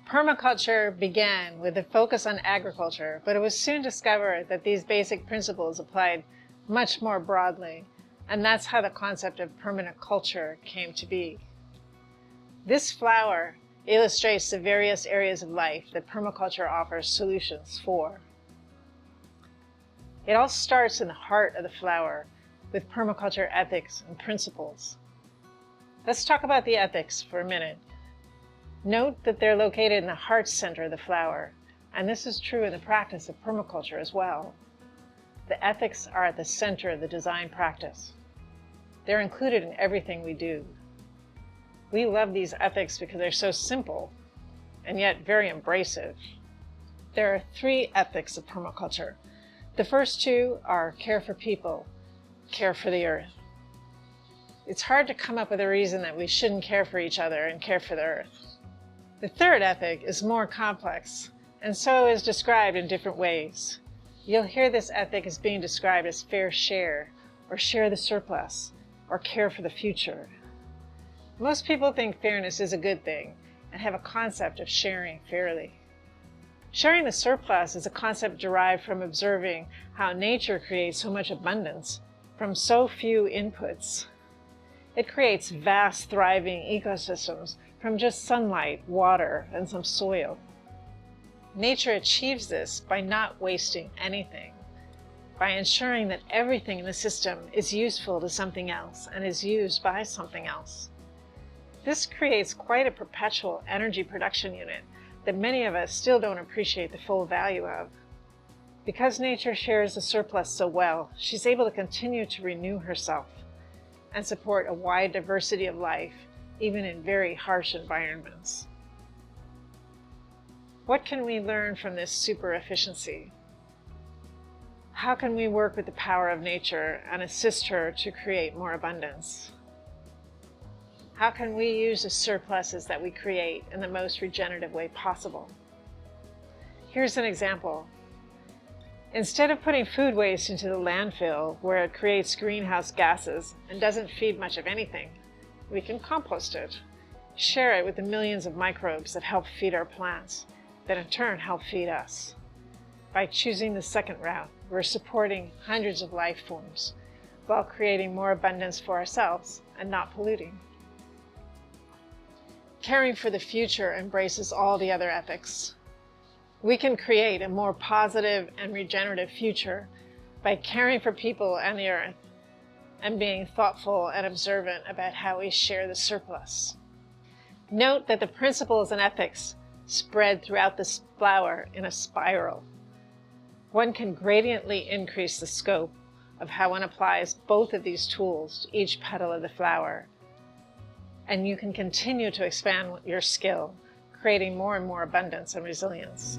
Permaculture began with a focus on agriculture, but it was soon discovered that these basic principles applied much more broadly, and that's how the concept of permanent culture came to be. This flower illustrates the various areas of life that permaculture offers solutions for. It all starts in the heart of the flower with permaculture ethics and principles. Let's talk about the ethics for a minute. Note that they're located in the heart center of the flower, and this is true in the practice of permaculture as well. The ethics are at the center of the design practice. They're included in everything we do. We love these ethics because they're so simple and yet very embracive. There are 3 ethics of permaculture. The first 2 are care for people, care for the earth. It's hard to come up with a reason that we shouldn't care for each other and care for the earth. The third ethic is more complex, and so is described in different ways. You'll hear this ethic as being described as fair share, or share the surplus, or care for the future. Most people think fairness is a good thing, and have a concept of sharing fairly. Sharing the surplus is a concept derived from observing how nature creates so much abundance from so few inputs. It creates vast, thriving ecosystems from just sunlight, water, and some soil. Nature achieves this by not wasting anything, by ensuring that everything in the system is useful to something else and is used by something else. This creates quite a perpetual energy production unit that many of us still don't appreciate the full value of. Because nature shares the surplus so well, she's able to continue to renew herself and support a wide diversity of life, even in very harsh environments. What can we learn from this super efficiency? How can we work with the power of nature and assist her to create more abundance? How can we use the surpluses that we create in the most regenerative way possible? Here's an example. Instead of putting food waste into the landfill where it creates greenhouse gases and doesn't feed much of anything, we can compost it, share it with the millions of microbes that help feed our plants, that in turn help feed us. By choosing the second route, we're supporting hundreds of life forms while creating more abundance for ourselves and not polluting. Caring for the future embraces all the other ethics. We can create a more positive and regenerative future by caring for people and the earth and being thoughtful and observant about how we share the surplus. Note that the principles and ethics spread throughout this flower in a spiral. One can gradiently increase the scope of how one applies both of these tools to each petal of the flower, and you can continue to expand your skill, creating more and more abundance and resilience.